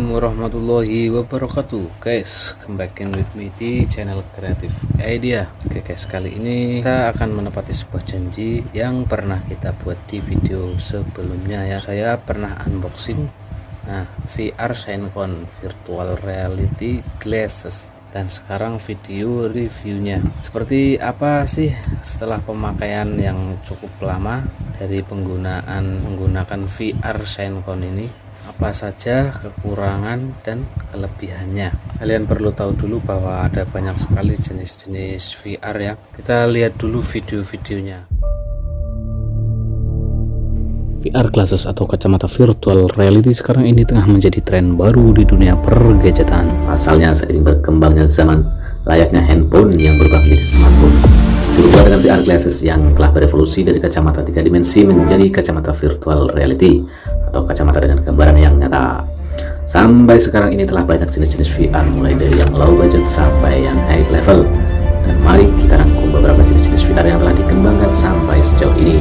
Assalamualaikum warahmatullahi wabarakatuh guys, come back in with me di channel Creative Idea. Oke guys, kali ini kita akan menepati sebuah janji yang pernah kita buat di video sebelumnya ya. Saya pernah unboxing VR Shinecon Virtual Reality Glasses, dan sekarang video reviewnya. Seperti apa sih setelah pemakaian yang cukup lama dari menggunakan VR Shinecon ini? Apa saja kekurangan dan kelebihannya? Kalian perlu tahu dulu bahwa ada banyak sekali jenis-jenis VR ya. Kita lihat dulu video-videonya. VR glasses atau kacamata virtual reality sekarang ini tengah menjadi tren baru di dunia pergadgetan. Pasalnya seiring berkembangnya zaman, layaknya handphone yang berubah menjadi smartphone. Berubah dengan VR glasses yang telah berevolusi dari kacamata 3 dimensi menjadi kacamata virtual reality atau kacamata dengan gambaran yang nyata. Sampai sekarang ini telah banyak jenis-jenis VR, mulai dari yang low budget sampai yang high level. Dan mari kita rangkum beberapa jenis-jenis VR yang telah dikembangkan sampai sejauh ini.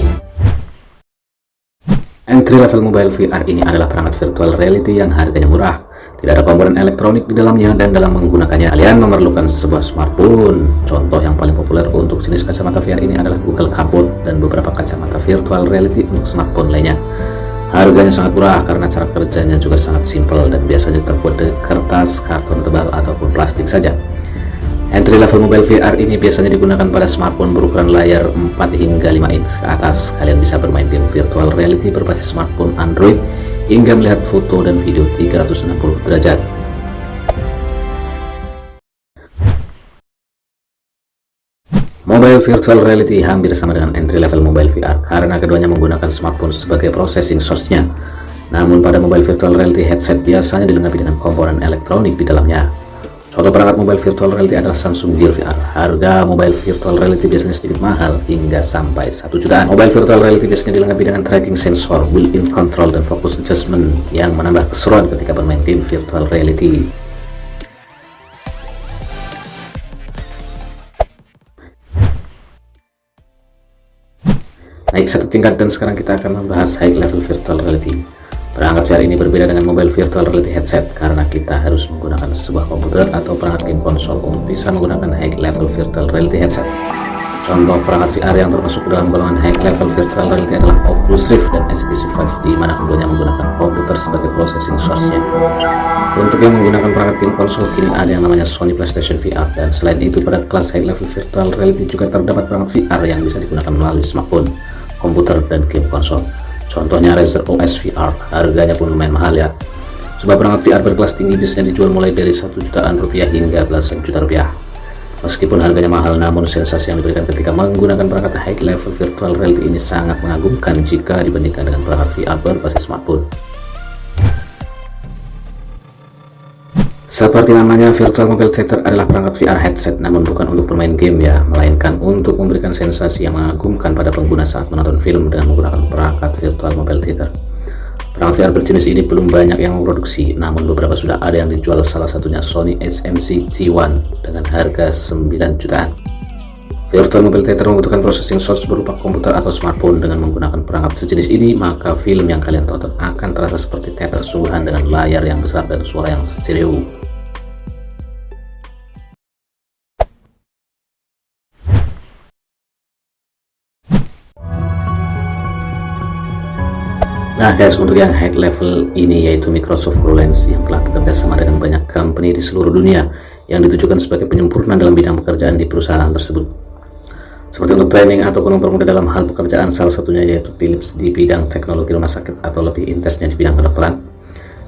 Entry level mobile VR ini adalah perangkat virtual reality yang harganya murah. Tidak ada komponen elektronik di dalamnya, dan dalam menggunakannya kalian memerlukan sebuah smartphone. Contoh yang paling populer untuk jenis kacamata VR ini adalah Google Cardboard dan beberapa kacamata virtual reality untuk smartphone lainnya. Harganya sangat murah karena cara kerjanya juga sangat simpel dan biasanya terbuat dari kertas, karton tebal, ataupun plastik saja. Entry level mobile VR ini biasanya digunakan pada smartphone berukuran layar 4 hingga 5 inch ke atas. Kalian bisa bermain game virtual reality berbasis smartphone Android hingga melihat foto dan video 360 derajat. Mobile virtual reality hampir sama dengan entry level mobile VR karena keduanya menggunakan smartphone sebagai processing source-nya. Namun pada mobile virtual reality headset biasanya dilengkapi dengan komponen elektronik di dalamnya. Contoh perangkat mobile virtual reality adalah Samsung Gear VR. Harga mobile virtual reality biasanya sedikit mahal hingga sampai 1 jutaan. Mobile virtual reality biasanya dilengkapi dengan tracking sensor, built-in control, dan focus adjustment yang menambah keseruan ketika bermain game virtual reality. Naik satu tingkat, dan sekarang kita akan membahas high level virtual reality. Perangkat VR ini berbeda dengan mobile virtual reality headset karena kita harus menggunakan sebuah komputer atau perangkat game konsol untuk bisa menggunakan high level virtual reality headset. Contoh perangkat VR yang termasuk dalam golongan high level virtual reality adalah Oculus Rift dan HTC Vive, di mana keduanya menggunakan komputer sebagai processing source-nya. Untuk yang menggunakan perangkat game konsol, kini ada yang namanya Sony PlayStation VR, dan selain itu pada kelas high level virtual reality juga terdapat perangkat VR yang bisa digunakan melalui smartphone, komputer, dan game konsol. Contohnya Razer OS VR, harganya pun lumayan mahal ya. Sebuah perangkat VR berkelas tinggi biasanya dijual mulai dari 1 jutaan rupiah hingga belasan juta rupiah. Meskipun harganya mahal, namun sensasi yang diberikan ketika menggunakan perangkat high level virtual reality ini sangat mengagumkan jika dibandingkan dengan perangkat VR berbasis smartphone. Seperti namanya, virtual mobile theater adalah perangkat VR headset, namun bukan untuk bermain game ya, melainkan untuk memberikan sensasi yang mengagumkan pada pengguna saat menonton film dengan menggunakan perangkat virtual mobile theater. Perangkat VR berjenis ini belum banyak yang memproduksi, namun beberapa sudah ada yang dijual, salah satunya Sony HMC T1 dengan harga 9 jutaan. Virtual mobile theater membutuhkan processing source berupa komputer atau smartphone. Dengan menggunakan perangkat sejenis ini, maka film yang kalian tonton akan terasa seperti teater sungguhan dengan layar yang besar dan suara yang stereo. Nah guys, untuk yang high level ini yaitu Microsoft HoloLens yang telah bekerja sama dengan banyak company di seluruh dunia yang ditujukan sebagai penyempurna dalam bidang pekerjaan di perusahaan tersebut. Seperti untuk training ataupun mempermudah dalam hal pekerjaan, salah satunya yaitu Philips di bidang teknologi rumah sakit atau lebih intensnya di bidang kedokteran.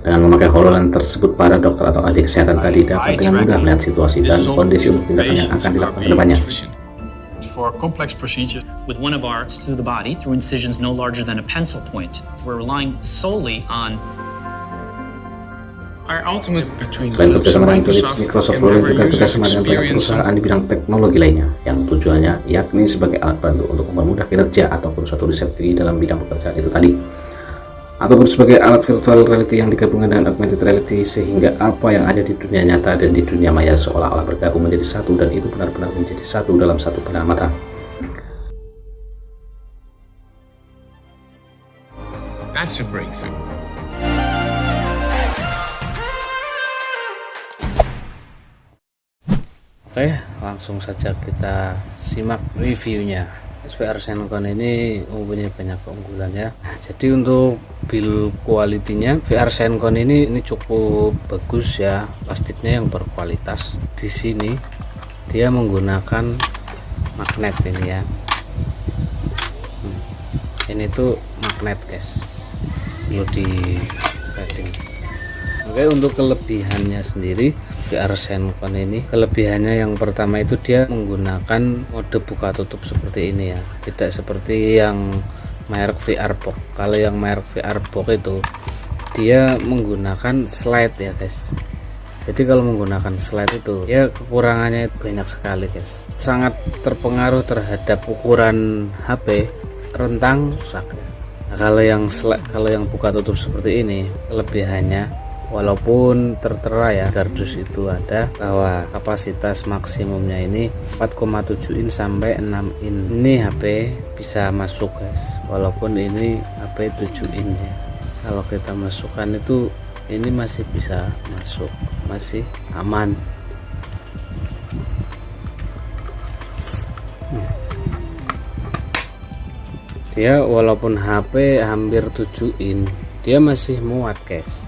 Dengan memakai HoloLens tersebut, para dokter atau ahli kesehatan tadi dapat dengan mudah melihat situasi dan kondisi untuk tindakan yang akan dilakukan ke depannya. For complex procedures with one of our through the body through incisions no larger than a pencil point. We're relying solely on our ultimate between Selain kerjasama dengan Philips, Microsoft HoloLens juga kerjasama dengan banyak perusahaan di bidang teknologi lainnya, yang tujuannya yakni sebagai alat bantu untuk mempermudah kinerja ataupun suatu riset di dalam bidang pekerjaan itu tadi, ataupun sebagai alat virtual reality yang digabungkan dengan augmented reality sehingga apa yang ada di dunia nyata dan di dunia maya seolah-olah bergabung menjadi satu, dan itu benar-benar menjadi satu dalam satu pandangan mata. That's a breakthrough. Oke, langsung saja kita simak reviewnya. VR Zencon ini mempunyai banyak keunggulan ya. Jadi untuk build quality-nya VR Zencon ini cukup bagus ya, plastiknya yang berkualitas. Di sini dia menggunakan magnet ini ya. Ini tuh magnet guys, perlu di setting. Oke, untuk kelebihannya sendiri VR Zencon ini, kelebihannya yang pertama itu dia menggunakan mode buka tutup seperti ini ya, tidak seperti yang merek VR Box. Kalau yang merek VR Box itu dia menggunakan slide ya guys. Jadi kalau menggunakan slide itu ya kekurangannya banyak sekali guys, sangat terpengaruh terhadap ukuran HP, rentang, rusak ya. Nah, kalau yang buka tutup seperti ini, kelebihannya walaupun tertera ya kardus itu ada bahwa kapasitas maksimumnya ini 4,7 in sampai 6 in. Ini HP bisa masuk guys, walaupun ini HP 7 in ya. Kalau kita masukkan itu ini masih bisa masuk, masih aman. Dia walaupun HP hampir 7 in, dia masih muat guys.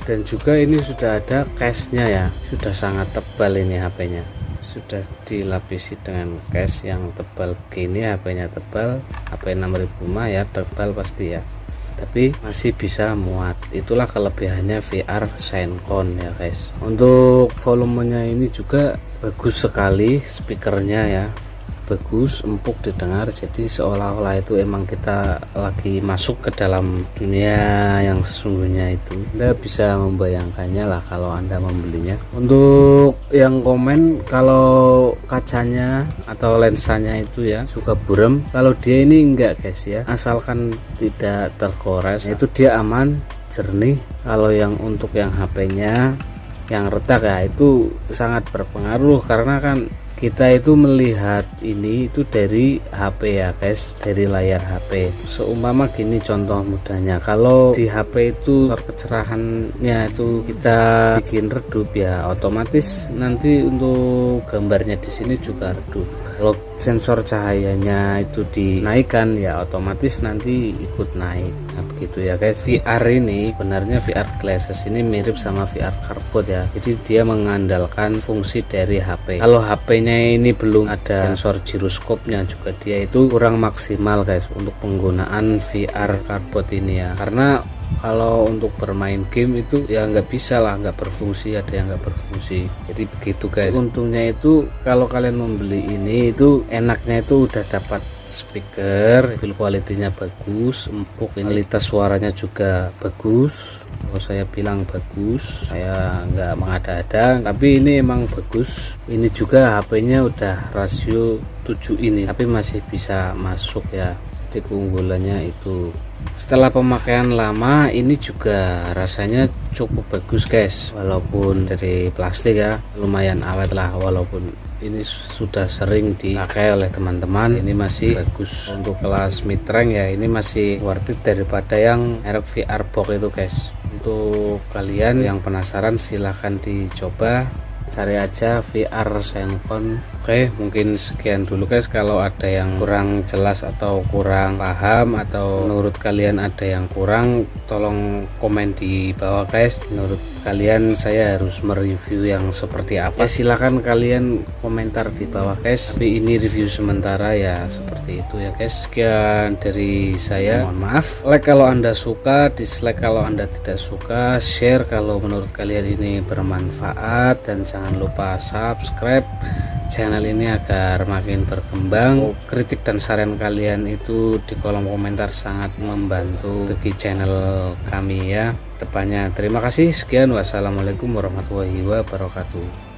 Dan juga ini sudah ada case-nya ya, sudah sangat tebal ini HP-nya, sudah dilapisi dengan case yang tebal begini. HP-nya tebal, HP 6000 mah ya tebal pasti ya, tapi masih bisa muat. Itulah kelebihannya VR Zencon ya guys. Untuk volumenya ini juga bagus sekali, speakernya ya bagus, empuk didengar, jadi seolah-olah itu emang kita lagi masuk ke dalam dunia yang sesungguhnya itu. Anda bisa membayangkannya lah kalau Anda membelinya. Untuk yang komen kalau kacanya atau lensanya itu ya suka buram, kalau dia ini enggak guys ya, asalkan tidak tergores itu dia aman, jernih. Kalau yang untuk yang HP-nya yang retak ya itu sangat berpengaruh, karena kan kita itu melihat ini itu dari HP ya guys, dari layar HP. Seumpama gini contoh mudahnya, kalau di HP itu kecerahannya itu kita bikin redup ya, otomatis nanti untuk gambarnya di sini juga redup. Kalau sensor cahayanya itu dinaikkan ya otomatis nanti ikut naik. Nah begitu ya guys. VR ini sebenarnya VR glasses ini mirip sama VR cardboard ya, jadi dia mengandalkan fungsi dari HP. Kalau HP-nya ini belum ada sensor giroskopnya juga, dia itu kurang maksimal guys untuk penggunaan VR cardboard ini ya, karena kalau untuk bermain game itu ya nggak bisa lah, nggak berfungsi, ada yang nggak berfungsi. Jadi begitu guys. Untungnya itu kalau kalian membeli ini itu enaknya itu udah dapat speaker, build quality-nya bagus, empuk, kualitas suaranya juga bagus. Kalau saya bilang bagus, saya nggak mengada-ada, tapi ini emang bagus. Ini juga HP-nya udah rasio 7 ini, tapi masih bisa masuk ya. Jadi keunggulannya itu. Setelah pemakaian lama ini juga rasanya cukup bagus guys, walaupun dari plastik ya lumayan awet lah, walaupun ini sudah sering dipakai oleh teman-teman, ini masih bagus. Untuk kelas mid rank ya ini masih worth it daripada yang merek VR Box itu guys. Untuk kalian yang penasaran silahkan dicoba, cari aja VR Zencon. Oke, mungkin sekian dulu guys. Kalau ada yang kurang jelas atau kurang paham, atau menurut kalian ada yang kurang, tolong komen di bawah guys. Menurut kalian saya harus mereview yang seperti apa, silahkan kalian komentar di bawah guys. Tapi ini review sementara ya seperti itu ya guys. Sekian dari saya, mohon maaf. Like kalau Anda suka, dislike kalau Anda tidak suka, share kalau menurut kalian ini bermanfaat, dan jangan lupa subscribe channel ini agar makin berkembang. Kritik dan saran kalian itu di kolom komentar sangat membantu bagi channel kami ya depannya. Terima kasih, sekian, wassalamualaikum warahmatullahi wabarakatuh.